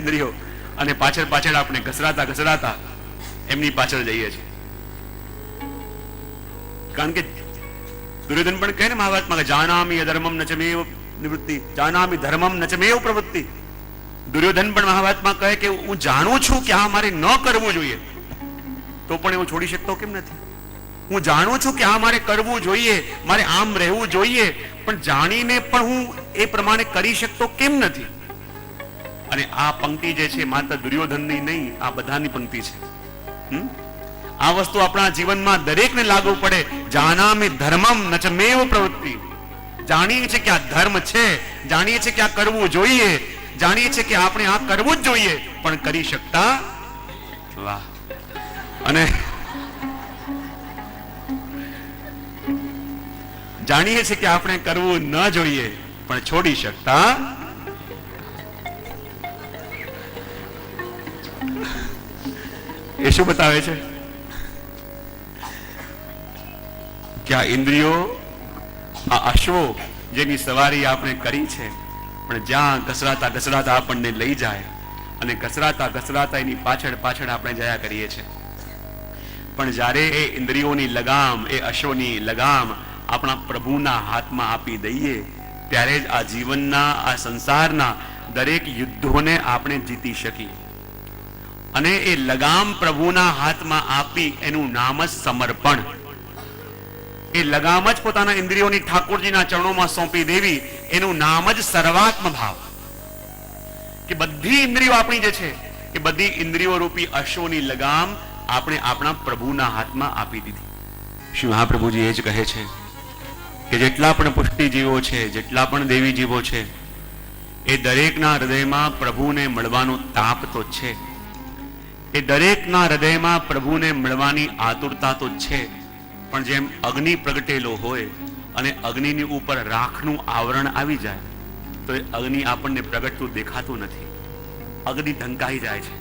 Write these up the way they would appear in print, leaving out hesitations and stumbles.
ઇન્દ્રિયો અને પાછળ પાછળ આપણે ઘસરાતા ઘસરાતા એમની પાછળ જઈએ છીએ. કારણ કે દુર્યોધન પણ કહે ને મહાભારતમાં કે જાનામિ અધર્મમ ન ચ મેવ નિવૃત્તિ, જાનામિ ધર્મમ ન ચ મેવ પ્રવૃત્તિ. દુર્યોધન પણ મહાભારતમાં કહે કે હું જાણું છું કે આ મારે ન કરવું જોઈએ, તો પણ હું છોડી શકતો કેમ નથી? હું જાણું છું કે આ મારે કરવું જોઈએ, મારે આમ રહેવું જોઈએ, પણ જાણીને પણ હું એ પ્રમાણે કરી શકતો કેમ નથી? અને આ પંક્તિ જે છે માત્ર દુર્યોધનની નહીં, આ બધાની પંક્તિ છે. આ વસ્તુ આપણા જીવનમાં દરેકને લાગુ પડે. જાનામિ ધર્મમ ન ચ મેવ પ્રવૃત્તિ. જાણીએ છીએ કે આ ધર્મ છે, જાણીએ છીએ કે આ કરવું જોઈએ, જાણીએ છીએ કે આપણે આ કરવું જ જોઈએ, પણ કરી શકતા વાહ. અને જાણીએ છીએ કે આપણે કરવું ન જોઈએ, પણ છોડી શકતા. એ શું બતાવે છે કે આ ઇન્દ્રિયો, આ અશ્વો જેની સવારી આપણે કરી છે, પણ જ્યાં ઘસરાતા ઘસરાતા આપણને લઈ જાય અને ઘસરાતા ઘસરાતા એની પાછળ પાછળ આપણે જયા કરીએ છીએ. પણ જ્યારે એ ઇન્દ્રિયોની લગામ, એ અશ્વની લગામ આપણા પ્રભુના હાથમાં આપી દઈએ, ત્યારે જ આ જીવનના, આ સંસારના દરેક યુદ્ધોને આપણે જીતી શકીએ. અને એ લગામ પ્રભુના હાથમાં આપી એનું નામ જ સમર્પણ. એ લગામ જ પોતાના ઇન્દ્રિયોની ઠાકોરજીના ચરણોમાં સોંપી દેવી, એનું નામ જ સર્વાત્મ ભાવ. કે બધી ઇન્દ્રિયો આપણી જે છે એ બધી ઇન્દ્રિયો રૂપી અશ્વની લગામ આપણે આપણા પ્રભુના હાથમાં આપી દીધી. શ્રી મહાપ્રભુજી એ જ કહે છે કે જેટલા પણ પુષ્ટિ જીવો છે, જેટલા પણ દેવી જીવો છે, એ દરેકના હૃદયમાં પ્રભુને મળવાનો તાપ તો છે, એ દરેકના હૃદયમાં પ્રભુને મળવાની આતુરતા તો છે. પણ જેમ અગ્નિ પ્રગટેલો હોય અને અગ્નિની ઉપર રાખનું આવરણ આવી જાય, તો એ અગ્નિ આપણને પ્રગટતું દેખાતું નથી, અગ્નિ ઢંકાઈ જાય છે.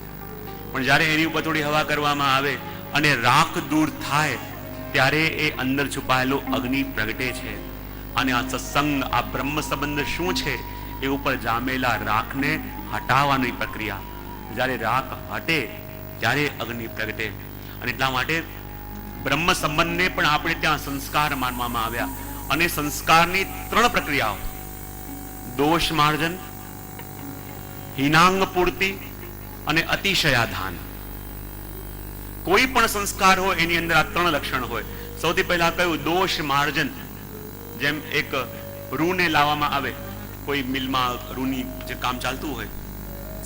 પણ જ્યારે એની ઉપર થોડી હવા કરવામાં આવે અને રાખ દૂર થાય, ત્યારે એ અંદર છુપાયેલો અગ્નિ પ્રગટે છે. અને આ સત્સંગ, આ બ્રહ્મ સંબંધ શું છે? એ ઉપર જામેલા રાખને હટાવવાની પ્રક્રિયા. જ્યારે રાખ હટે ત્યારે અગ્નિ પ્રગટે. અને એટલા માટે બ્રહ્મ સંબંધને પણ આપણે ત્યાં સંસ્કાર માનવામાં આવ્યા. અને સંસ્કારની 3 પ્રક્રિયાઓ: દોષ માર્જન, હિનાંગ પૂર્તિ અને અતિશયાધાન. કોઈ પણ સંસ્કાર હોય એની અંદર આ 3 લક્ષણ હોય. સૌથી પહેલા કયું? દોષ માર્જન. જેમ એક રૂને લાવવામાં આવે, કોઈ મિલમાં રૂની જે કામ ચાલતું હોય,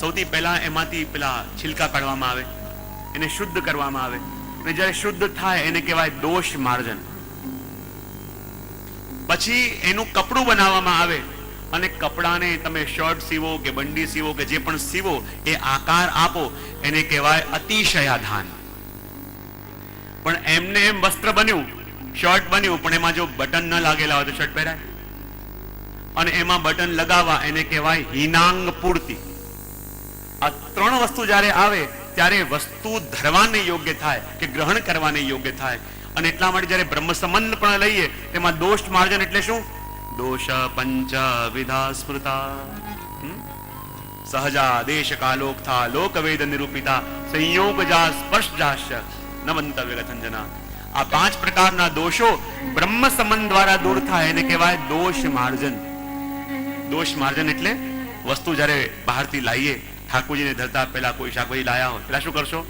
સૌથી પહેલા એમાંથી પેલા છિલકા કાઢવામાં આવે, એને શુદ્ધ કરવામાં આવે. અને જ્યારે શુદ્ધ થાય એને કહેવાય દોષ માર્જન. પછી એનું કપડું બનાવવામાં આવે અને કપડાને તમે શર્ટ સીવો કે બંડી સીવો કે જે પણ સીવો, એ આકાર આપો, એને કહેવાય અતિશયાધાન. પણ એમને એમ વસ્ત્ર બન્યું, શર્ટ બન્યું, પણ એમાં જો બટન ન લાગેલા હોય તો શર્ટ પહેરાય. અને એમાં બટન લગાવવા, એને કહેવાય હિનાંગ પૂર્તિ. આ 3 વસ્તુ જ્યારે આવે ત્યારે વસ્તુ ધરવાને યોગ્ય થાય કે ગ્રહણ કરવાને યોગ્ય થાય. અને એટલા માટે જ્યારે બ્રહ્મ સંબંધ પણ લઈએ, તેમાં દોષ માર્જન એટલે શું? દોષ પંચ વિધા સ્મૃતા સહજા દેશ કાલોક્થા લોકવેદ નિરૂપિતા સંયોગજા સ્પર્શજાશ ન મંતવ્ય કથંજના. આ 5 પ્રકારના દોષો બ્રહ્મ સંબંધ દ્વારા દૂર થાય, એને કહેવાય દોષ માર્જન. દોષ માર્જન એટલે વસ્તુ જ્યારે બહારથી લાવીએ, ઠાકોરજીને ધરતા પહેલા કોઈ શાકભાજી લાયા હોય, પેલા શું કરશો?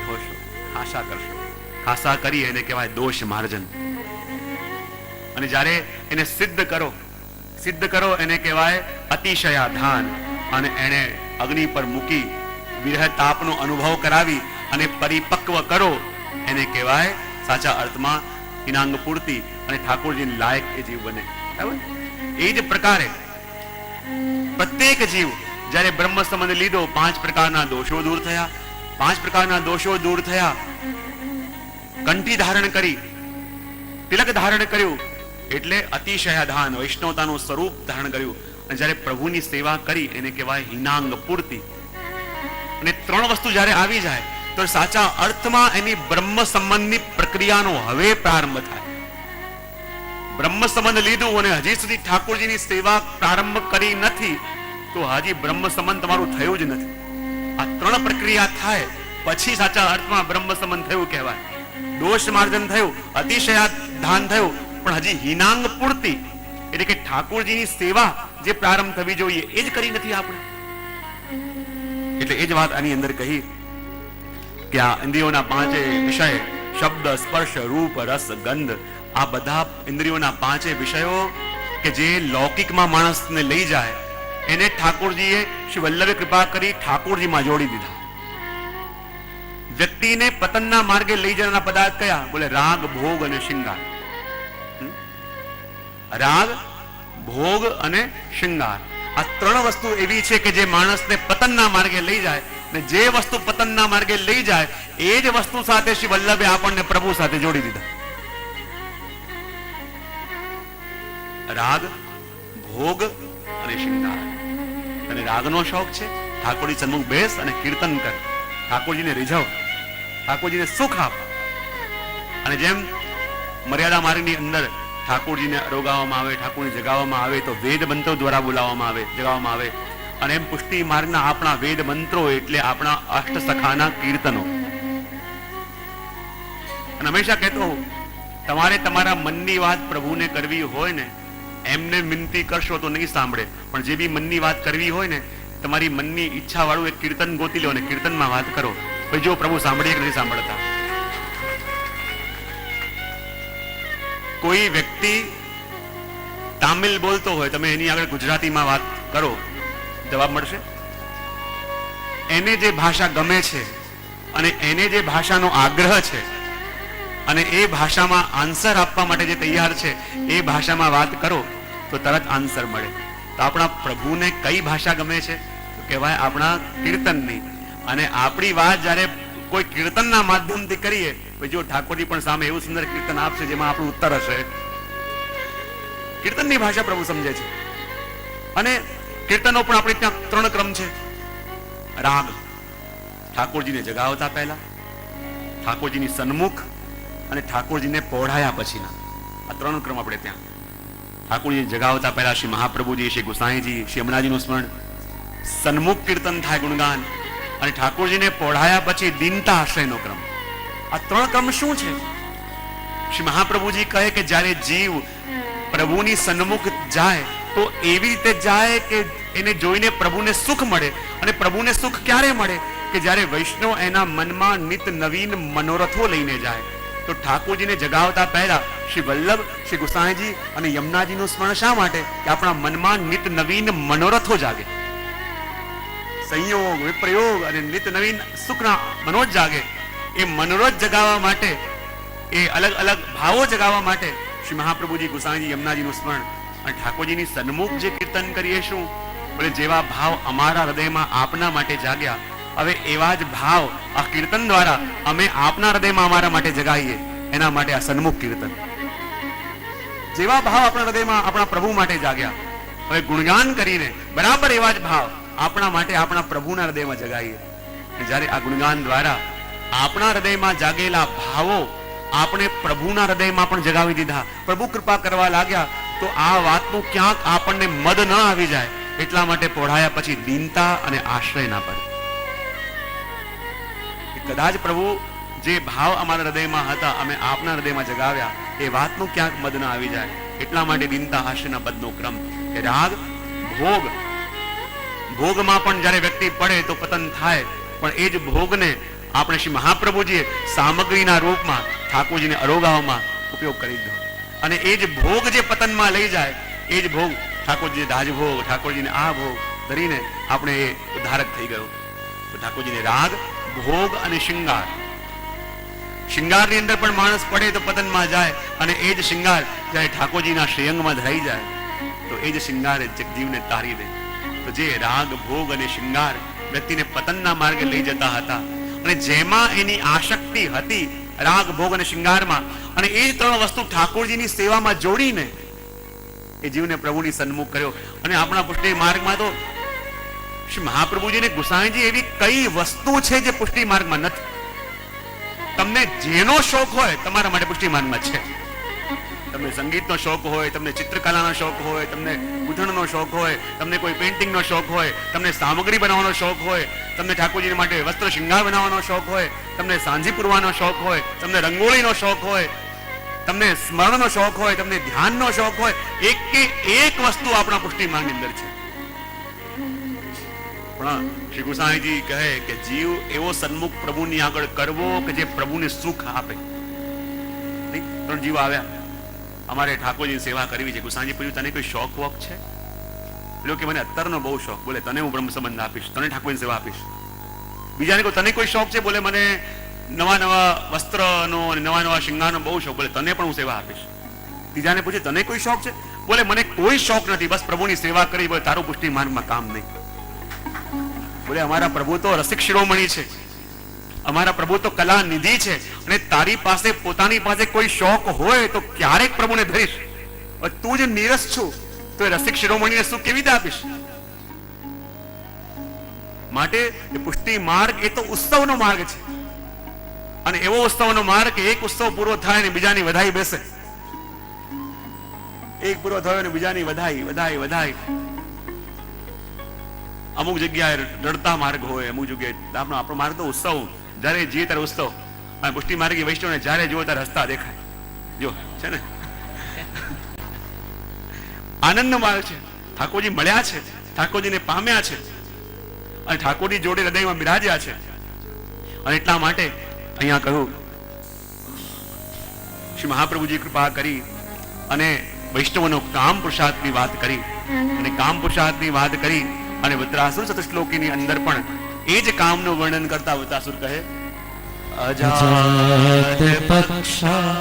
ધોશો, ખાસા કરશો. ખાસા કરી એને કહેવાય દોષ માર્જન. અને જ્યારે એને સિદ્ધ કરો એને કહેવાય અતિશયાધાન. અને એને અગ્નિ પર મૂકી વિરહ તાપનો અનુભવ કરાવી અને પરિપક્વ કરો, એને કહેવાય સાચા અર્થમાં હિનાંગ પૂર્તિ. અને ઠાકોરજીને લાયક એ જીવ બને. બરાબર? એ જ પ્રકારે પ્રત્યેક જીવ જ્યારે બ્રહ્મ સંબંધ લીધો, 5 પ્રકારના દોષો દૂર થયા. 5 પ્રકારના દોષો દૂર થયા, કંઠી ધારણ કરી, તિલક ધારણ કર્યું, એટલે અતિશયાધાન, વૈષ્ણવતાનું સ્વરૂપ ધારણ કર્યું. અને જ્યારે પ્રભુની સેવા કરી, એને કહેવાય હિનાંગ પૂર્તિ. અને 3 વસ્તુ જ્યારે આવી જાય, તો સાચા અર્થમાં એની બ્રહ્મ સંબંધની પ્રક્રિયાનો હવે પ્રારંભ થાય. બ્રહ્મ સંબંધ લીધું અને હજી સુધી ઠાકોરજીની સેવા પ્રારંભ કરી નથી, તો હજી બ્રહ્મ સંબંધ તમારું થયું જ નથી. પ્રક્રિયા થાય પછી સાચા અર્થમાં બ્રહ્મ સમન થયું કહેવાય. દોષ માર્જન થયું, અતિશયાધાન થયું, પણ હજી હિનાંગ પૂર્તિ એટલે કે ઠાકોરજીની સેવા જે પ્રારંભ થવી જોઈએ એ જ કરી નથી આપણે. એટલે એ જ વાત આની અંદર કહી કે આ ઇન્દ્રિયોના પાંચે વિષય શબ્દ, સ્પર્શ, રૂપ, રસ, ગંધ, આ બધા ઇન્દ્રિયોના પાંચે વિષયો કે જે લૌકિકમાં માણસને લઈ જાય એને ઠાકોરજીએ શ્રી વલ્લભે કૃપા કરી ઠાકોરજીમાં જોડી દીધા. વ્યક્તિને પતનના માર્ગે લઈ જવાના પદાર્થ કયા? બોલે રાગ, ભોગ અને શૃંગાર. રાગ, ભોગ અને શૃંગાર, આ ત્રણ વસ્તુ એવી છે કે જે માણસને પતનના માર્ગે લઈ જાય, ને જે વસ્તુ પતનના માર્ગે લઈ જાય એ જ વસ્તુ સાથે શ્રી વલ્લભે આપણને પ્રભુ સાથે જોડી દીધા. રાગ, ભોગ અને શૃંગાર. અને રાગનો શોખ છે, ઠાકોરજી સન્મુખ બેસ અને કીર્તન કર, ઠાકોરજીને રીઝવ, ઠાકોરજીને સુખ આપ. અને જેમ મર્યાદા માર્ગની અંદર ઠાકોરજીને અરોગાવવામાં આવે, ઠાકોરને જગાવવામાં આવે તો વેદ મંત્રો દ્વારા બોલાવવામાં આવે, જગાવવામાં આવે. અને એમ પુષ્ટિ માર્ગના આપણા વેદ મંત્રો એટલે આપણા અષ્ટસખાના કીર્તનો. અને હંમેશા કહેતો હું, તમારે તમારા મનની વાત પ્રભુને કરવી હોય ને, એમને વિનંતી કરશો તો નહીં સાંભળે, પણ જે બી મનની વાત કરવી હોય ને, તમારી મનની ઈચ્છા વાળું એક કીર્તન ગોતી લો અને કીર્તનમાં વાત કરો, પછી જો પ્રભુ સાંભળીએ કે નથી સાંભળતા. કોઈ વ્યક્તિ તામિલ બોલતો હોય, તમે એની આગળ ગુજરાતીમાં વાત કરો, જવાબ મળશે? એને જે ભાષા ગમે છે અને એને જે ભાષાનો આગ્રહ છે અને એ ભાષામાં આન્સર આપવા માટે જે તૈયાર છે એ ભાષામાં વાત કરો તો તરત આન્સર મળે. તો આપણા પ્રભુને કઈ ભાષા ગમે છે? તો કહેવાય આપણા કીર્તનની. અને આપણી વાત જ્યારે કોઈ કીર્તનના માધ્યમથી કરીએ, જો ઠાકોરજી પણ સામે એવું સુંદર કીર્તન આપશે જેમાં આપણું ઉત્તર હશે. કીર્તનની ભાષા પ્રભુ સમજે છે. અને કીર્તનો પણ આપણે ત્યાં ત્રણ ક્રમ છે. રાગ, ઠાકોરજીને જગાવતા પહેલા, ઠાકોરજીની સન્મુખ અને ઠાકોરજીને પહોળાયા પછીના, આ ત્રણ ક્રમ આપણે ત્યાં. ઠાકોરજીને જગાવતા પહેલા શ્રી મહાપ્રભુજી, શ્રી ગુસાઈજી, શ્રી યમુનાજીનું સ્મરણ, સન્મુખ કીર્તન થાય ગુણગાન, અને ઠાકોરજીને પહોળાયા પછી દીનતા આશ્રયનો ક્રમ. આ ત્રણ ક્રમ શું છે? શ્રી મહાપ્રભુજી કહે કે જ્યારે જીવ પ્રભુની સન્મુખ જાય તો એવી રીતે જાય કે એને જોઈને પ્રભુને સુખ મળે. અને પ્રભુને સુખ ક્યારે મળે? કે જ્યારે વૈષ્ણવ એના મનમાં નિત નવીન મનોરથો લઈને જાય. તો ઠાકોરજીને જગાવતા પહેલા શ્રી વલ્લભ, શ્રી ગુસાઈજી અને યમુનાજીનું સ્મરણ શા માટે? કે આપણા મનમાં નિત નવીન મનોરથો જાગે, સંયોગ, વિપ્રયોગ અને નિત નવીન સુખના મનોજ જાગે. એ મનોરથ જગાવવા માટે, એ અલગ અલગ ભાવો જગાવવા માટે શ્રી મહાપ્રભુજી, ગુસાઈજી, યમુનાજીનું સ્મરણ અને ઠાકોરજીની સન્મુખ જે કીર્તન કરીએ શું? બોલે જેવા ભાવ અમારા હૃદયમાં આપના માટે જાગ્યા, હવે એવા જ ભાવ આ કીર્તન દ્વારા અમે આપના હૃદયમાં અમારા માટે જગાવીએ. એના માટે આ સન્મુખ કીર્તન. જેવા ભાવ આપણા હૃદયમાં આપણા પ્રભુ માટે જાગ્યા, હવે ગુણગાન કરીને બરાબર એવા જ ભાવ આપણા માટે આપણા પ્રભુના હૃદયમાં જગાવીએ. જ્યારે આ ગુણગાન દ્વારા આપણા હૃદયમાં જાગેલા ભાવો આપણે પ્રભુના હૃદયમાં પણ જગાવી દીધા, પ્રભુ કૃપા કરવા લાગ્યા, તો આ વાતનું ક્યાંક આપણને મદ ન આવી જાય એટલા માટે પહોળાયા પછી દીનતા અને આશ્રય ના પડે. કદાચ પ્રભુ જે ભાવ અમારા હૃદયમાં હતા અમે આપના હૃદયમાં જગાવ્યા, એ વાતનું ક્યાંક મદ ન આવી જાય એટલા માટે દીનતા આશ્રયના પદનો ક્રમ. કે રાગ, ભોગ, ભોગમાં પણ જ્યારે વ્યક્તિ પડે તો પતન થાય, પણ એ જ ભોગને આપણે શ્રી મહાપ્રભુજીએ સામગ્રીના રૂપમાં ઠાકોરજીને અરોગાવવામાં ઉપયોગ કરી દીધો. અને એ જ ભોગ જે પતનમાં લઈ જાય એ જ ભોગ ઠાકોરજીને રાજભોગ, ઠાકોરજીને આ ભોગ ધરીને આપણે એ ઉદ્ધારક થઈ ગયો. તો ઠાકોરજીને રાગ, ભોગ અને શૃંગાર. શૃંગારની અંદર પણ માણસ પડે તો પતનમાં જાય, અને એ જ શૃંગાર જ્યારે ઠાકોરજીના શ્રેયંગમાં ધરાઈ જાય તો એ જ શૃંગાર જીવને તારી દે. તો જે રાગ, ભોગ અને શૃંગાર વ્યક્તિને પતનના માર્ગે લઈ જતા હતા, અને જેમાં એની આસક્તિ હતી રાગ, ભોગ અને શૃંગારમાં, અને એ ત્રણ વસ્તુ ઠાકોરજીની સેવામાં જોડીને એ જીવને પ્રભુની સન્મુખ કર્યો. અને આપણા પુષ્ટિ માર્ગમાં તો શ્રી મહાપ્રભુજી ને ગુસાઈજી એવી કઈ વસ્તુ છે જે પુષ્ટિ માર્ગમાં નથી. તમને જેનો શોખ હોય તમારા માટે પુષ્ટિ માર્ગમાં છે. તમને સંગીતનો શોખ હોય, તમને ચિત્રકલાનો શોખ હોય, તમને ગૂંથણનો શોખ હોય, તમને કોઈ પેઇન્ટિંગનો શોખ હોય, તમને સામગ્રી બનાવવાનો શોખ હોય, તમને ઠાકોરજી માટે વસ્ત્ર શૃંગાર બનાવવાનો શોખ હોય, તમને સાંજી પૂરવાનો શોખ હોય, તમને રંગોળીનો શોખ હોય, તમને સ્મરણનો શોખ હોય, તમને ધ્યાનનો શોખ હોય, એક કે એક વસ્તુ આપણા પુષ્ટિ માર્ગની અંદર છે. પણ શ્રી ગુસાઈજી કહે કે જીવ એવો સન્મુખ પ્રભુની આગળ કરવો કે જે પ્રભુને સુખ આપે. નહીં, ત્રણ જીવ આવ્યા, અમારે ઠાકોરજીની સેવા કરવી છે. ગુસાઈજી પૂછ્યું, તને કોઈ શોખ વોખ છે? પેલો કે મને અત્તરનો બહુ શોખ. બોલે, તને હું બ્રહ્મ સંબંધ આપીશ, તને ઠાકોરની સેવા આપીશ. બીજાને કહો, તને કોઈ શોખ છે? બોલે, મને નવા નવા વસ્ત્રનો અને નવા નવા શૃંગારનો બહુ શોખ. બોલે, તને પણ હું સેવા આપીશ. ત્રીજાને પૂછે, તને કોઈ શોખ છે? બોલે, મને કોઈ શોખ નથી, બસ પ્રભુની સેવા કરી. બોલે, તારું પુષ્ટિ માર્ગમાં કામ નહીં. બોલે, અમારા પ્રભુ તો રસિક શિરોમણી છે, અમારા પ્રભુ તો કલા નિધિ છે, અને તારી પાસે પોતાની પાસે કોઈ શોખ હોય તો ક્યારેક પ્રભુને ધરીશ. તું જ નીરસ છું તો એ રસિક શિરોમણીને શું કેવી રીતે આપીશ? માટે પુષ્ટિ માર્ગ એ તો ઉત્સવનો માર્ગ છે, અને એવો ઉત્સવનો માર્ગ કે એક ઉત્સવ પૂરો થાય ને બીજાની વધાઈ બેસે. એક પૂરો થયો ને બીજાની વધાઈ વધાઈ વધાઈ. અમુક જગ્યાએ રડતા માર્ગ હોય, અમુક જગ્યાએ આપણો માર્ગ તો ઉત્સવ, જયારે જીએ ત્યારે ઉત્સવ. અને પુષ્ટિ માર્ગી વૈષ્ણવને જયારે જુઓ ત્યારે હસતા દેખાય. જો છે ને, આનંદનો માર્ગ છે. ઠાકોરજી મળ્યા છે, ઠાકોરજીને પામ્યા છે, અને ઠાકોરજી જોડે હૃદયમાં બિરાજ્યા છે. અને એટલા માટે અહીંયા કહ્યું, શ્રી મહાપ્રભુજી કૃપા કરી અને વૈષ્ણવનો કામ પુરુષાર્થની વાત કરી. અને કામ પુરુષાર્થની વાત કરી અને વૃત્રાસુર ચતુશ્લોકીની અંદર પણ એ જ કામનું વર્ણન કરતા વૃત્રાસુર કહે, અજાત પક્ષા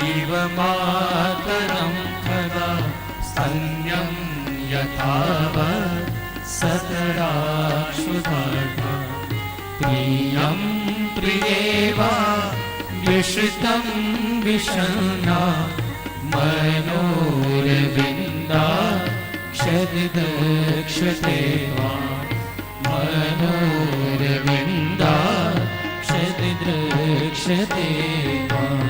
ઇવ માતરમ ખગા સ્તન્યમ યથાવત સતરાક્ષુધાર્થા પ્રિયમ પ્રિયેવા વિષિતમ વિષન્ના મનોરવિંદા ક્ષદદક્ષતે વા મનોરવિંદા ક્ષદદક્ષતે વા.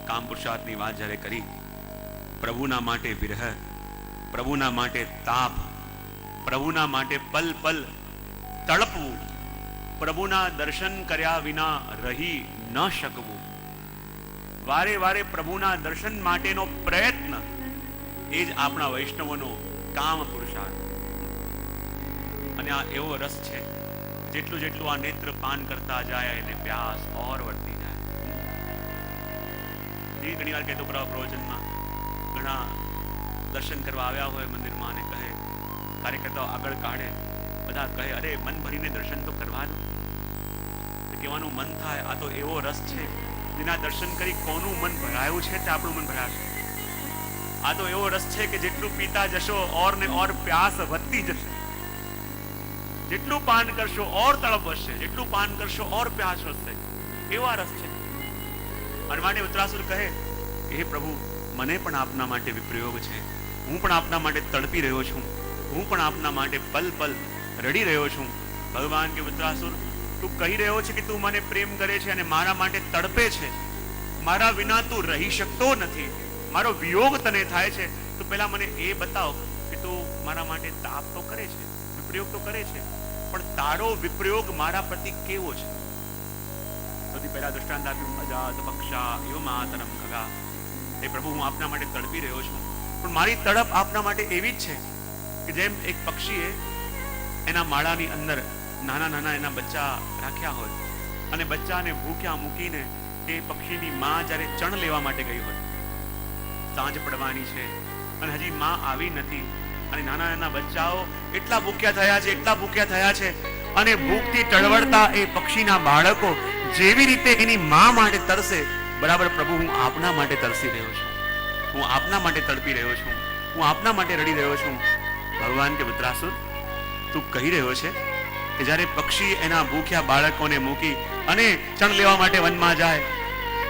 કામ પુરુષાર્થની વાત જ્યારે કરી, પ્રભુના માટે વિરહ, પ્રભુના માટે તાપ, પ્રભુના માટે પલ પલ તડપવું, પ્રભુના દર્શન કર્યા વિના રહી ન શકવું, વારે વારે પ્રભુના દર્શન માટેનો પ્રયત્ન, એ જ આપણા વૈષ્ણવોનો કામ પુરુષાર્થ. અને આ એવો રસ છે, જેટલું જેટલું આ નેત્ર પાન કરતા જાય એને પ્યાસ ઓર વધતી જાય. ઘણી વાર કહેતો પ્રવચનમાં, ઘણા દર્શન કરવા આવ્યા હોય મંદિરમાં અને કહે, કાર્યકર્તાઓ આગળ કાઢે, બધા કહે, અરે મન ભરીને દર્શન તો કરવા દો. કહેવાનું મન થાય, આ તો એવો રસ છે જેના દર્શન કરી કોનું મન ભરાયું છે તે આપણું મન ભરાશે. આ તો એવો રસ છે કે જેટલું પીતા જશો ઓર ને ઓર પ્યાસ વધતી જશે. જેટલું પાન કરશો ઓર તળપ વધશે, જેટલું પાન કરશો ઓર પ્યાસ વધશે. એવા રસ છે. અને માટે ઉત્તરાસુર કહે, હે પ્રભુ, મને પણ આપના માટે વિપ્રયોગ છે, હું પણ આપના માટે તડપી રહ્યો છું, હું પણ આપના માટે પલ પલ રડી રહ્યો છું. ભગવાન કે ઉત્તરાસુર, તું કહી રહ્યો છે કે તું મને પ્રેમ કરે છે અને મારા માટે તડપે છે, મારા વિના તું રહી શકતો નથી, મારો વિયોગ તને થાય છે, તો પહેલા મને એ બતાવ કે તું મારા માટે તાપ તો કરે છે, વિપ્રયોગ તો કરે છે, પણ તારો વિપ્રયોગ મારા પ્રતિ કેવો છે? સૌથી પહેલા દૃષ્ટાંત આપ્યું, અજાત પક્ષા એવ માતરમ ખગા. એ પ્રભુ, હું આપના માટે તડપી રહ્યો છું, પણ મારી તડપ આપના માટે એવી જ છે કે જેમ એક પક્ષીએ એના માળાની અંદર નાના નાના એના બચ્ચા રાખ્યા હોય, અને બચ્ચાને ભૂખ્યા મૂકીને એ પક્ષીની માં જ્યારે ચણ લેવા માટે ગઈ હોય, સાંજ પડવાની છે અને હજી માં આવી નથી, અને નાના નાના બચ્ચાઓ એટલા ભૂખ્યા થયા છે, એટલા ભૂખ્યા થયા છે, અને ભૂખથી ટળવળતા એ પક્ષીના બાળકો જેવી રીતે એની માં માટે તરસે, બરાબર પ્રભુ હું આપના માટે તરસી રહ્યો છું, હું આપના માટે તડપી રહ્યો છું, હું આપના માટે રડી રહ્યો છું. ભગવાન કે વૃત્રાસુર, તું કહી રહ્યો છે કે જ્યારે પક્ષી એના ભૂખ્યા બાળકોને મૂકી અને ચણ લેવા માટે વનમાં જાય,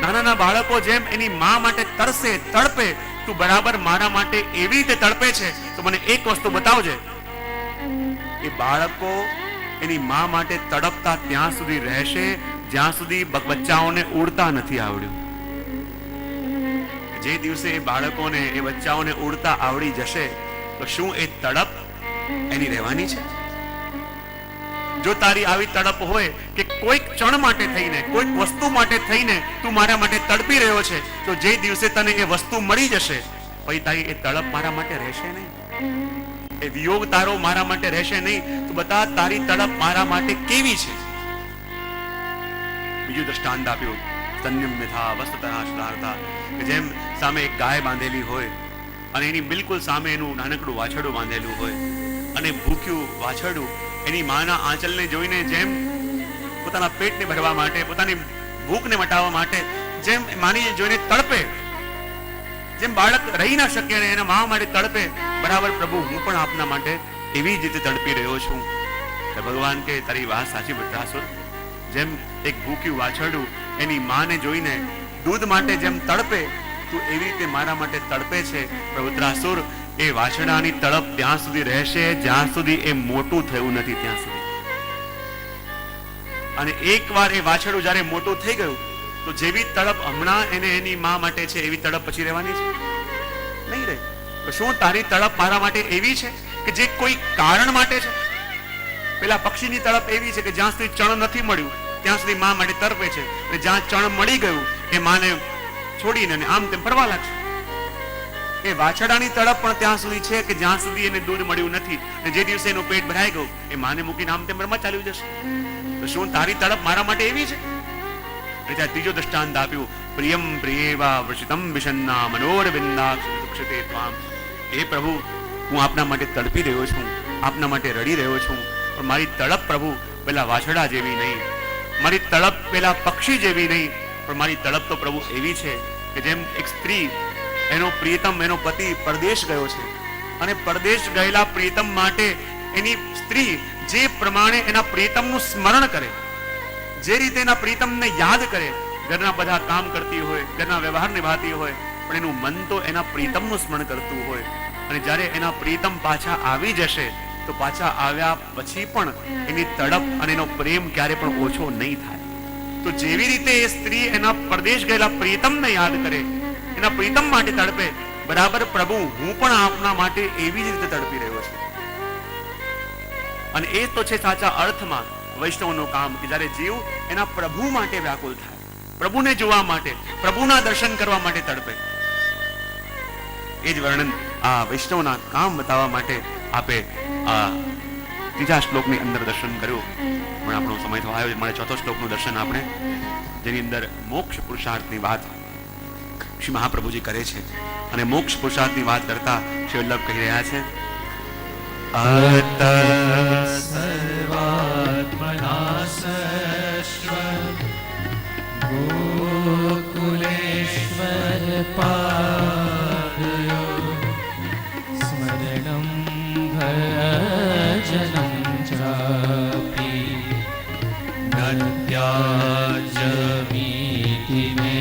નાના નાના બાળકો જેમ એની માં માટે તરસે, તડપે, તું બરાબર મારા માટે એવી રીતે તડપે છે, તો મને એક વસ્તુ બતાવજે. એ બાળકો એની માં માટે તડપતા ત્યાં સુધી રહેશે જ્યાં સુધી બચ્ચાઓને ઉડતા નથી આવડ્યું. જે દિવસે એ બાળકોને એ બચ્ચાઓને ઉડતા આવડી જશે તો શું એ તડપ એની રહેવાની છે? જો તારી આવી તડપ હોય કે કોઈક ક્ષણ માટે થઈને, કોઈક વસ્તુ માટે થઈને તું મારા માટે તડપી રહ્યો છે, તો જે દિવસે તને એ વસ્તુ મળી જશે પછી તારી એ તડપ મારા માટે રહેશે નહીં, એ વિયોગ તારો મારા માટે રહેશે નહીં. તો બતા તારી તડપ મારા માટે કેવી છે? બીજું દ્રષ્ટાંત આપ્યું, સ્તન્યમ યથા વસ્તતઃ શ્રાર્તા, કે જેમ સામે એક ગાય બાંધેલી હોય અને એની બિલકુલ સામે એનું નાનકડું વાછરડું બાંધેલું હોય અને ભૂખ્યું વાછરડું એની માના આંચલને જોઈને જેમ પોતાના પેટને ભરવા માટે, પોતાની ભૂખને મટાવવા માટે જેમ માની જોઈને તડપે, જેમ બાળક રહી ના શકે અને એના મા માટે તડપે, બરાબર પ્રભુ હું પણ આપના માટે એવી જ રીતે તડપી રહ્યો છું. ભગવાન કે તારી વાત સાચી વૃત્રાસુર, જેમ એક ભૂખ્યું વાછરડું એની માને જોઈને દૂધ માટે જેમ તડપે, તું એવી રીતે મારા માટે તડપે છે. વૃત્રાસુર, એ વાછરડાની તડપ ત્યાં સુધી રહેશે જ્યાં સુધી એ મોટું થયું નથી ત્યાં સુધી. અને એકવાર એ વાછરડું જ્યારે મોટું થઈ ગયું તો જેવી તડપ હમણાં એને એની મા માટે છે એવી તડપ પછી રહેવાની છે નહીં રહે. તો શું તારી તડપ મારા માટે એવી છે કે જે કોઈ કારણ માટે છે? પેલા પક્ષીની તડપ એવી છે કે જ્યાં સુધી ચણ નથી મળ્યું ત્યાં સુધી મા માટે તડપે છે, અને જ્યાં ચણ મળી ગયું એ માને છોડીને આમ તેમ ફરવા લાગશે. એ વાછરડાની તડપ પણ ત્યાં સુધી છે કે જ્યાં સુધી એને દૂધ મળ્યું નથી, અને જે દિવસે એનું પેટ ભરાઈ ગયું એ માને મૂકીને આમ તેમ રમવા ચાલ્યું જશે. તો શું તારી તડપ મારા માટે એવી છે? એટલે ત્રીજો દ્રષ્ટાંત આપ્યું, પ્રિયમ પ્રિયેવા વૃષિતમ વિષન્ના મનોરવિંદાક્ષ દુક્ષતે ત્વામ. હે પ્રભુ, હું આપના માટે તડપી રહ્યો છું, આપના માટે રડી રહ્યો છું, પણ મારી તડપ પ્રભુ પેલા વાછરડા જેવી નહીં, મારી તડપ પેલા પક્ષી જેવી નહીં, પણ મારી તડપ તો પ્રભુ એવી છે કે જેમ એક સ્ત્રી એનો પ્રિયતમ, એનો પતિ પરદેશ ગયો છે અને પરદેશ ગયેલા પ્રિયતમ માટે એની સ્ત્રી જે પ્રમાણે એના પ્રિયતમનું સ્મરણ કરે, જે રીતે એના પ્રિયતમને યાદ કરે, ઘરના બધા કામ કરતી હોય, ઘરના વ્યવહાર નિભાવતી હોય, પણ એનું મન તો એના પ્રિયતમનું સ્મરણ કરતું હોય. અને જ્યારે એના પ્રિયતમ પાછા આવી જશે તો પાછા આવ્યા પછી પણ એની તડપ અને એનો પ્રેમ ક્યારે પણ ઓછો નહીં થાય. તો જેવી રીતે એ સ્ત્રી એના પરદેશ ગયેલા પ્રિયતમને યાદ કરે, એના પ્રિયતમ માટે તડપે, બરાબર પ્રભુ હું પણ આપના માટે એવી જ રીતે તડપી રહ્યો છું. અને એ તો છે સાચા અર્થમાં વૈષ્ણવનું કામ, કે જ્યારે જીવ એના પ્રભુ માટે વ્યાકુલ થાય, પ્રભુને જોવા માટે, પ્રભુના દર્શન કરવા માટે તડપે. એ જ વર્ણન આ વૈષ્ણવના કામ બતાવવા માટે આપે આ ત્રીજા શ્લોકની અંદર દર્શન કર્યું. પણ આપણો સમય થયો આવ્યો, મારે ચોથો શ્લોકનું દર્શન આપણે, જેની અંદર મોક્ષ પુરુષાર્થની વાત શ્રી મહાપ્રભુજી કરે છે. અને મોક્ષ પુરુષાર્થની વાત કરતા શ્રી વલ્લભ કહી રહ્યા છે, અત સર્વાત્મનાસસ્વ ગોકુલેશ્વર પાદયો સ્મરણં ભજनं ચાપી નત્યાજમીતિ મે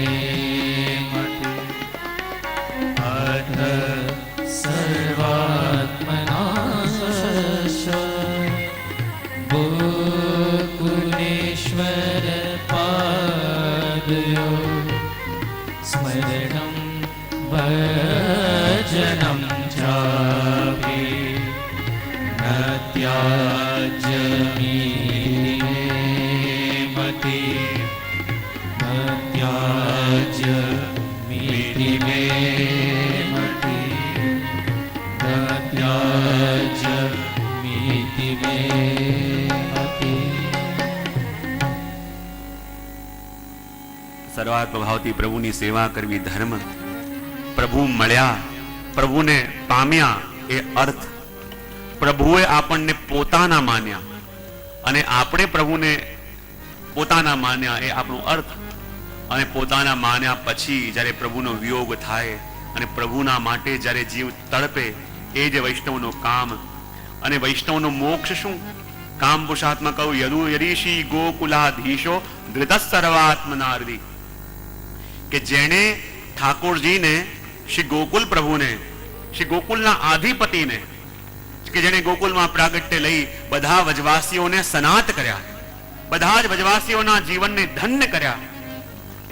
મતિ. અત સર્વાત્મનાસસ્વ ગોકુલેશ્વર પાદયો સ્મરણં ભજनं ચાપી નત્યાજમીતિ મે મતિ. નત્યાજમીતિ મે મતિ. નત્યાજમીતિ મે મતિ. સર્વાત્મ ભાવથી પ્રભુની સેવા કરવી ધર્મ. પ્રભુ મળ્યા, પ્રભુને પામ્યા એ અર્થ. પ્રભુએ આપણને પોતાના માન્યા અને આપણે પ્રભુને પોતાના માન્યા એ આપણું અર્થ. અને પોતાના માન્યા પછી જ્યારે પ્રભુનો વિયોગ થાય અને પ્રભુના માટે જ્યારે જીવ તડપે, એ જ વૈષ્ણવનું કામ. અને વૈષ્ણવનું મોક્ષ શું? કામ પુરુષાર્થમાં કહું, યદુ યદિશી ગોકુલાધીશો ધૃત સર્વાત્મનાર્દી, કે જેણે ઠાકોરજીને, શ્રી ગોકુલ પ્રભુને, શ્રી ગોકુલના આધિપતિને, કે જેણે ગોકુલમાં પ્રાગટ્ય લઈ બધા વ્રજવાસીઓને સનાત કર્યા, બધા જ વ્રજવાસીઓના જીવનને ધન્ય કર્યા,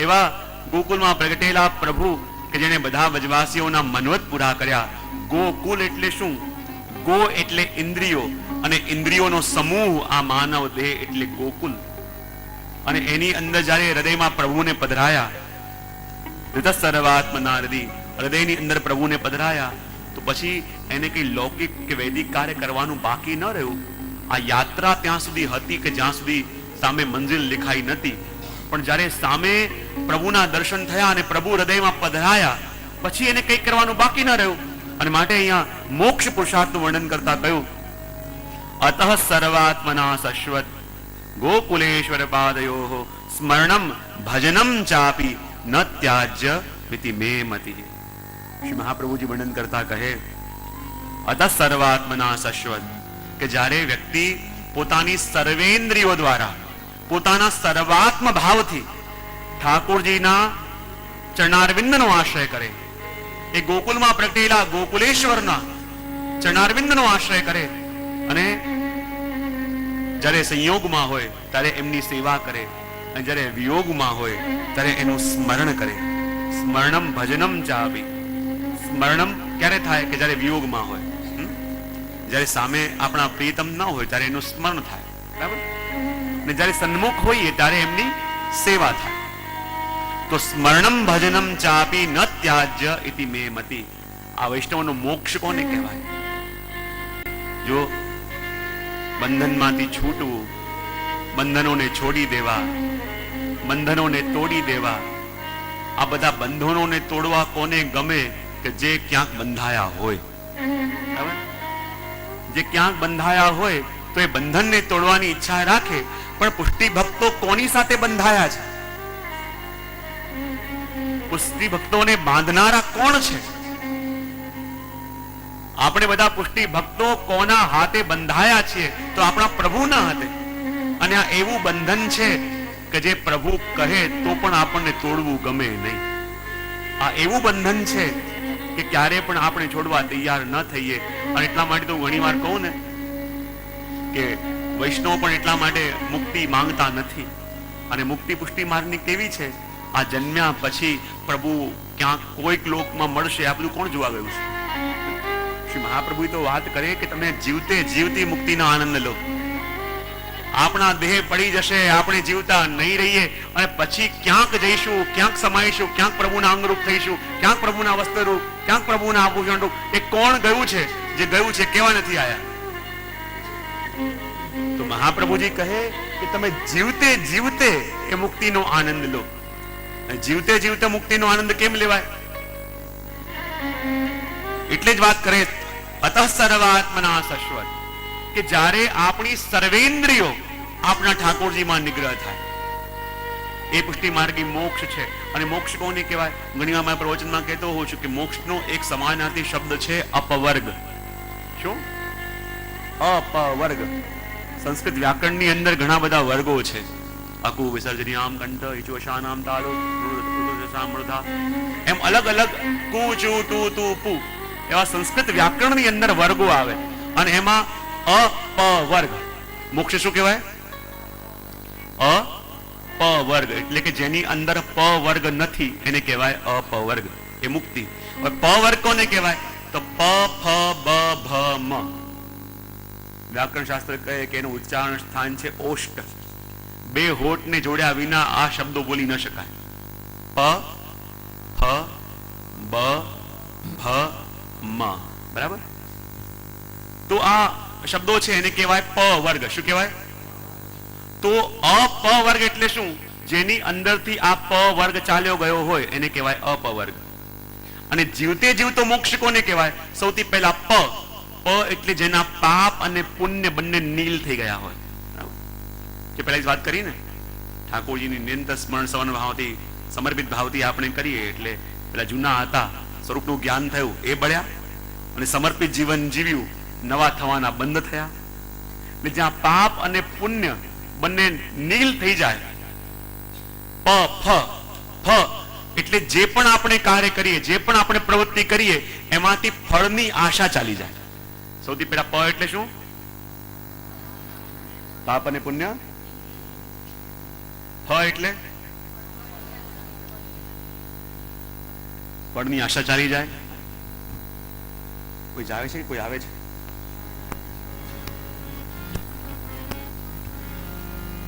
એવા ગોકુલમાં પ્રગટેલા પ્રભુ કે જેને બધા વ્રજવાસીઓના મનોરથ પૂરા કર્યા. ગોકુલ એટલે શું? ગો એટલે ઇન્દ્રિયો, અને ઇન્દ્રિયોનો સમૂહ આ માનવ દેહ એટલે ગોકુલ. અને એની અંદર જ્યારે હૃદયમાં પ્રભુને પધરાયા, સર્વાત્મના હૃદયની અંદર પ્રભુને પધરાયા, તો પછી એને કઈ લૌકિક કે વૈદિક કાર્ય કરવાનું બાકી ન રહ્યું. આ યાત્રા ત્યાં સુધી હતી કે જ્યાં સુધી સામે મંજિલ દેખાઈ નથી. પણ જ્યારે સામે પ્રભુના દર્શન થયા અને પ્રભુ હૃદયમાં પધરાયા, પછી એને કંઈક કરવાનું બાકી ન રહ્યું. અને માટે અહીંયા મોક્ષ પુરુષાર્થનું વર્ણન કરતા કહ્યું, અતઃ સર્વાત્મના શાશ્વત ગોકુલેશ્વર પાદયો સ્મરણમ ભજનમ ચાપી ન ત્યાજ્ય વિતિ મે મતિ. શ્રી મહાપ્રભુજી વર્ણન કરતા કહે, અતઃ સર્વાત્મના શાશ્વત, કે જ્યારે વ્યક્તિ પોતાની સર્વેન્દ્રિયો દ્વારા, પોતાના સર્વાત્મ ભાવથી ઠાકોરજીના ચરણારવિંદનો આશ્રય કરે, એ ગોકુલમાં પ્રગટેલા ગોકુલેશ્વરના ચરણારવિંદનો આશ્રય કરે, અને જ્યારે સંયોગમાં હોય ત્યારે એમની સેવા કરે, અને જ્યારે વિયોગમાં હોય ત્યારે એનું સ્મરણ કરે. સ્મરણમ ભજનમ ચાપી. સ્મરણમ ક્યારે થાય? કે જ્યારે વિયોગમાં હોય, જ્યારે સામે આપણા પ્રિયતમ ન હોય ત્યારે એનું સ્મરણ થાય, બરાબર? ને જ્યારે સન્મુખ હોઈએ ત્યારે એમની સેવા થાય. તો સ્મરણમ ભજનમ ચાપી ન ત્યાજ્ય ઇતિ મે મતિ. આ વૈષ્ણવનો મોક્ષ કોને કહેવાય? જો બંધનમાંથી છૂટવું, બંધનોને છોડી દેવા, બંધનોને તોડી દેવા, આ બધા બંધનોને તોડવા કોને ગમે? કે જે ક્યાંક બંધાયા હોય, બરાબર? જે ક્યાંક બંધાયા હોય તો એ બંધનને તોડવાની ઈચ્છા રાખે. પણ પુષ્ટિ ભક્તો કોની સાથે બંધાયા છે? પુષ્ટિ ભક્તોને બાંધનારા કોણ છે? આપણે બધા પુષ્ટિ ભક્તો કોના હાથે બંધાયા છીએ? તો આપણા પ્રભુના હાથે. અને આ એવું બંધન છે કે જે પ્રભુ કહે તો પણ આપણને તોડવું ગમે નહીં. આ એવું બંધન છે કે ક્યારે પણ આપણે છોડવા તૈયાર ન થઈએ. અને એટલા માટે તો ઘણી વાર કહું ને કે વૈષ્ણવ પણ એટલા માટે મુક્તિ માંગતા નથી. અને મુક્તિ પુષ્ટિ માર્ગની કેવી છે? આ જન્મ્યા પછી પ્રભુ ક્યાંક કોઈક લોકમાં મળશે, આ બધું કોણ જોવા ગયું છે? શ્રી મહાપ્રભુ તો વાત કરે કે તમે જીવતે જીવતી મુક્તિનો આનંદ લો. આપણા દેહ પડી જશે, આપણે જીવતા નહીં રહીએ, અને પછી ક્યાંક જઈશું, ક્યાંક સમાઈશું, ક્યાંક પ્રભુના અંગરૂપ થઈશું, ક્યાંક પ્રભુના વસ્ત્રરૂપ, ક્યાંક પ્રભુના આભૂષણ રૂપ. એ કોણ ગયું છે? જે ગયું છે કેવા નથી આયા? તો મહાપ્રભુજી કહે કે તમે જીવતે જીવતે એ મુક્તિનો આનંદ લો. જીવતે જીવતે મુક્તિનો આનંદ કેમ લેવાય? એટલે જ વાત કરે અતઃ સર્વાત્મના શાશ્વત, કે જ્યારે આપણી સર્વેન્દ્રિયો આપણા ઠાકોરજીમાં નિગ્રહ થાય, એ પુષ્ટિ માર્ગી મોક્ષ છે. અને મોક્ષ કોને કહેવાય? ઘણીવાર મેં પ્રવચનમાં કહેતો હોઉં છું કે મોક્ષનો એક સમાનાર્થી શબ્દ છે અપવર્ગ. શું? અપવર્ગ. સંસ્કૃત વ્યાકરણની અંદર ઘણા બધા વર્ગો છે. અકુ વિસર્જનીયામ કંઠ ઈચોશાનામ તાલો સામૃધા, એમ અલગ અલગ કુ ચુ તુ તુ પુ એવા સંસ્કૃત વ્યાકરણની અંદર વર્ગો આવે. અને એમાં અપવર્ગ મોક્ષ શું કહેવાય? અપવર્ગ એટલે કે જેની અંદર પ વર્ગ નથી એને કહેવાય અપવર્ગ, એ મુક્તિ. હવે પ વર્ગ કોને કહેવાય? તો પ ફ બ ભ મ. વ્યાકરણ શાસ્ત્ર કહે કે એનું ઉચ્ચારણ સ્થાન છે ઓષ્ટ. બે હોઠને જોડ્યા વિના આ શબ્દો બોલી ન શકાય. પ ફ બ ભ મ. બરાબર? તો આ શબ્દો છે એને કહેવાય પ વર્ગ. શું કહેવાય? તો અપ વર્ગ એટલે શું? જેની અંદરથી આ પ વર્ગ ચાલ્યો ગયો હોય એને કહેવાય અપવર્ગ. અને જીવતે જીવતો મોક્ષ કોને કહેવાય? સૌથી પહેલા પ. પ એટલે જેના પાપ અને પુણ્ય બંને નીલ થઈ ગયા હોય. જે પહેલા વાત કરી ને, ઠાકોરજીની નિરંતર સ્મરણ સવન ભાવથી, સમર્પિત ભાવથી આપણે કરીએ એટલે પેલા જૂના હતા સ્વરૂપનું જ્ઞાન થયું, એ બળ્યા. અને સમર્પિત જીવન જીવ્યું, નવા થવાના બંધ થયા. એટલે જ્યાં પાપ અને પુણ્ય બંને નીલ થઈ જાય, પ ફ ફ એટલે જે પણ આપણે કાર્ય કરીએ, જે પણ આપણે પ્રવૃત્તિ કરીએ એમાંથી ફળની આશા ચાલી જાય. સૌથી પહેલા પ એટલે શું? પાપ અને પુણ્ય. ફ એટલે ફળની આશા ચાલી જાય. કોઈ જાવે છે, કોઈ આવે છે?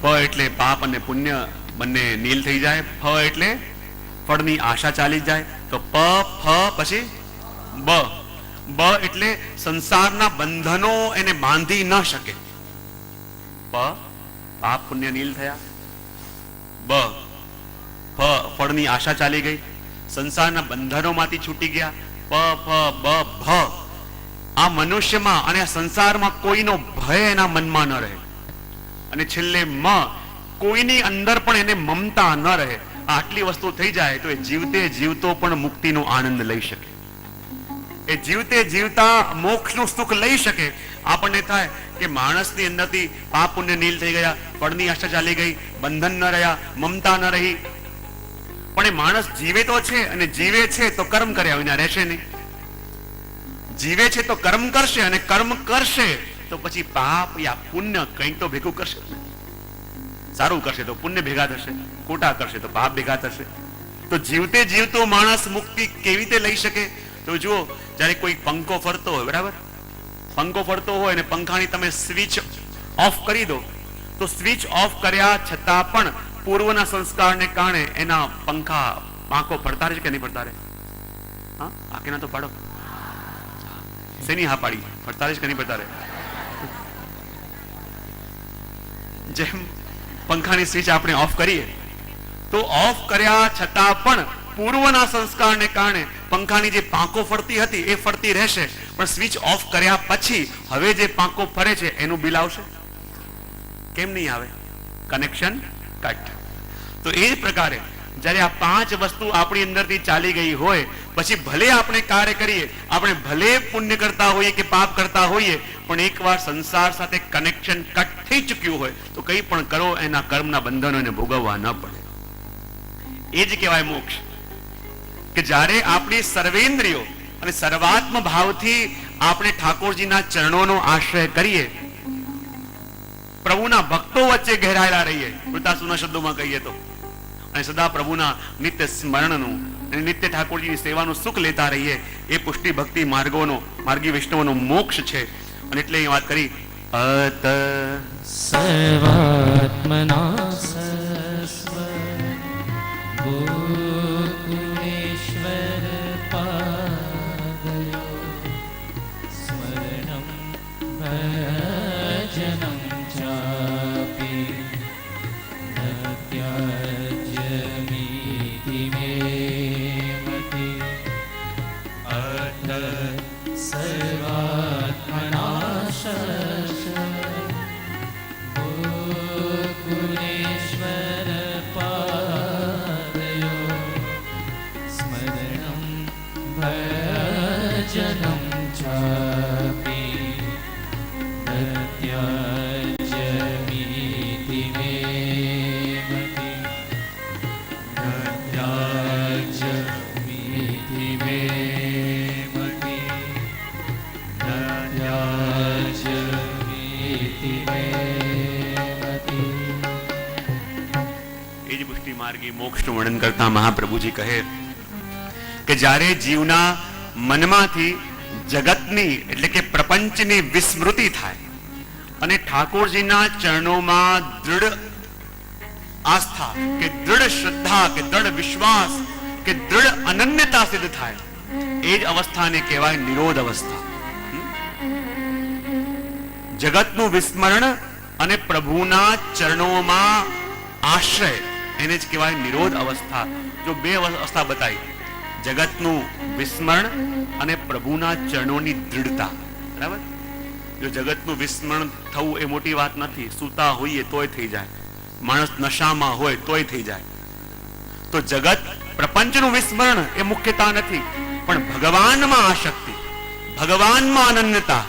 પ એટલે પાપ અને પુણ્ય બંને નીલ થઈ જાય. ફ એટલે ફળની આશા ચાલી જાય. તો પ ફ પછી બ. બ એટલે સંસારના બંધનો એને બાંધી ન શકે. પ પાપ પુણ્ય નીલ થયા. બ ફ ફળની આશા ચાલી ગઈ, સંસારના બંધનોમાંથી છૂટી ગયા. પ ફ બ ભ આ મનુષ્યમાં અને આ સંસારમાં કોઈનો ભય એના મનમાં ન રહે. અને છેલ્લે મ કોઈની અંદર પણ એને મમતા ન રહે. આટલી વસ્તુ થઈ જાય તો એ જીવતે જીવતો પણ મુક્તિનો આનંદ લઈ શકે. એ જીવતે જીવતા મોક્ષનું સુખ લઈ શકે. આપણને થાય કે માણસની અંદરથી પાપ પુણ્ય નીલ થઈ ગયા, ફળની આશા ચાલી ગઈ, બંધન ન રહ્યા, મમતા ન રહી. પણ એ માણસ જીવે તો છે, અને જીવે છે તો કર્મ કર્યા વિના રહેશે નહીં. જીવે છે તો કર્મ કરશે, અને કર્મ કરશે તો પછી પાપ યા પુણ્ય કંઈક તો ભેગું કરશે. સારું કરશે તો પુણ્ય ભેગા થશે, ખોટા કરશે તો પાપ ભેગા થશે. તો જીવતે જીવતો માણસ મુક્તિ કેવી રીતે લઈ શકે? તો જુઓ, જ્યારે કોઈ પંખો ફરતો હોય, બરાબર, પંખો ફરતો હોય અને પંખાની તમે સ્વિચ ઓફ કરી દો, તો સ્વિચ ઓફ કર્યા છતાં પણ પૂર્વના સંસ્કારને કારણે એના પાંખો ફરતા રહે છે કે નહીં ફરતા રહે? હા, આ કે ના તો પાડો. શેની હા પાડી? ફરતા રહે છે કે નહીં ફરતા રહે? જેમ પંખાની સ્વિચ આપણે ઓફ કરીએ તો ઓફ કર્યા છતાં પણ પૂર્વના સંસ્કારને કારણે પંખાની જે પાંખો ફરતી હતી એ ફરતી રહેશે. પણ સ્વિચ ઓફ કર્યા પછી હવે જે પાંખો ફરે છે એનું બિલ આવશે? કેમ નહીં આવે? Connection cut. તો એ જ પ્રકારે જ્યારે આ 5 વસ્તુ આપણી અંદરથી ચાલી ગઈ હોય પછી ભલે આપણે કાર્ય કરીએ, આપણે ભલે પુણ્ય કરતા હોઈએ કે પાપ કરતા હોઈએ, પણ એકવાર સંસાર સાથે કનેક્શન કટ થઈ ચૂક્યું હોય તો કંઈ પણ કરો એના કર્મના બંધનોને ભોગવવા ન પડે. એ જ કહેવાય મોક્ષ. કે જ્યારે આપણી સર્વેન્દ્રિયો અને સર્વાત્મ ભાવથી આપણે ઠાકોરજીના ચરણોનો આશ્રય કરીએ, પ્રભુના ભક્તો વચ્ચે ઘેરાયેલા રહીએ, વૃતાસુના શબ્દોમાં કહીએ તો, અને સદા પ્રભુના નિત્ય સ્મરણનું અને નિત્ય ઠાકોરજીની સેવાનું સુખ લેતા રહીએ, એ પુષ્ટિ ભક્તિ માર્ગી વૈષ્ણવનો મોક્ષ છે. અને એટલે એ વાત કરી, અત સર્વાત્મના સસ્વ ગોકુલેશ્વર પાદયો સ્મરણમ ભજનમ ચાપી નત્યાજ્યમિતિ મે મતિ અત સર્વાત્મના શશ ગોકુલેશ્વર પાદયો સ્મરણમ ભજનમ ચાપી નત્યાજ્યમિતિ મે મતિ નત્યાજ્યમિતિ મે મતિ નત્યાજ્યમિતિ મે મતિ. એ જ પુષ્ટિ માર્ગી મોક્ષનું વર્ણન કરતા મહાપ્રભુજી કહે કે જ્યારે જીવના મનમાંથી જગતની એટલે કે પ્રપંચની વિસ્મૃતિ થાય અને ઠાકોરજીના ચરણોમાં દૃઢ આસ્થા કે દૃઢ શ્રદ્ધા કે દૃઢ વિશ્વાસ કે દૃઢ અનન્યતા સિદ્ધ થાય, એ જ અવસ્થાને કહેવાય નિરોધ અવસ્થા. જગતનું વિસ્મરણ અને પ્રભુના ચરણોમાં આશ્રય, એને જ કહેવાય નિરોધ અવસ્થા. જો 2 અવસ્થા બતાવી, જગતનું વિસ્મરણ અને પ્રભુના ચરણોની દૃઢતા. બરાબર? જો જગતનું વિસ્મરણ થવું એ મોટી વાત નથી, સૂતા હોઈએ તોય થઈ જાય, માણસ નશામાં હોય તોય થઈ જાય. તો જગત પ્રપંચનું વિસ્મરણ એ મુખ્યતા નથી, પણ ભગવાનમાં આસક્તિ, ભગવાનમાં અનન્યતા,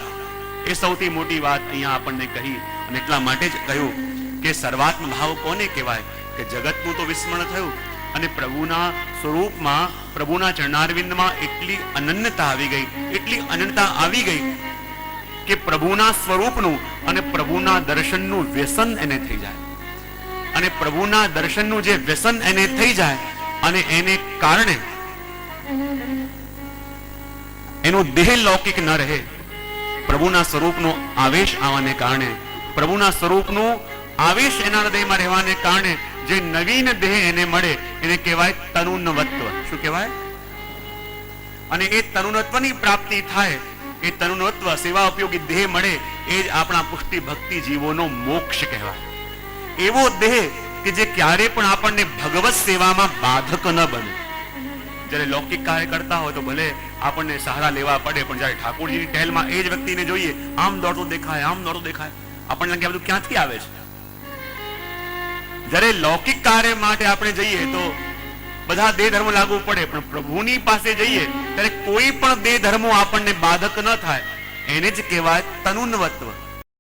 એ સૌથી મોટી વાત અહીંયા આપણને કહી. અને એટલા માટે જ કહ્યું કે સર્વાત્મ ભાવ કોને કહેવાય? કે જગતનું તો વિસ્મરણ થયું અને પ્રભુના સ્વરૂપમાં, પ્રભુના ચરણારવિંદમાં એટલી અનન્યતા આવી ગઈ, એટલી અનન્યતા આવી ગઈ કે પ્રભુના સ્વરૂપનું અને પ્રભુના દર્શનનું વ્યસન એને થઈ જાય. અને પ્રભુના દર્શનનું જે વ્યસન એને થઈ જાય અને એને કારણે એનો દેહ લૌકિક ન રહે. પ્રભુના સ્વરૂપનો આવેશ આવવાને કારણે, પ્રભુના સ્વરૂપનું આવેશ એના હૃદયમાં રહેવાને કારણે જે નવીન દેહ એને મળે એને કહેવાય તનુનવત્વ. શું કહેવાય? અને એ તનુનત્વની પ્રાપ્તિ થાય, એ તનુનત્વ સેવા ઉપયોગી દેહ મળે, એ જ આપણા પુષ્ટિ ભક્તિ જીવોનો મોક્ષ કહેવાય. એવો દેહ કે જે ક્યારે પણ આપણને ભગવત સેવામાં બાધક ન બને. જ્યારે લૌકિક કાર્ય કરતા હોય તો ભલે આપણને સહારા લેવા પડે, પણ જ્યારે ઠાકોરજીની ટહેલમાં એ જ વ્યક્તિને જોઈએ આમ દોડતો દેખાય, આમ દોડતો દેખાય, આપણને લાગે આ બધું ક્યાંથી આવે છે. જ્યારે લૌકિક કાર્ય માટે આપણે જઈએ તો બધા દેહ ધર્મો લાગુ પડે, પણ પ્રભુની પાસે જઈએ ત્યારે કોઈ પણ દેહ ધર્મો આપણને બાધક ન થાય. એને જ કહેવાય તનુનવત્વ.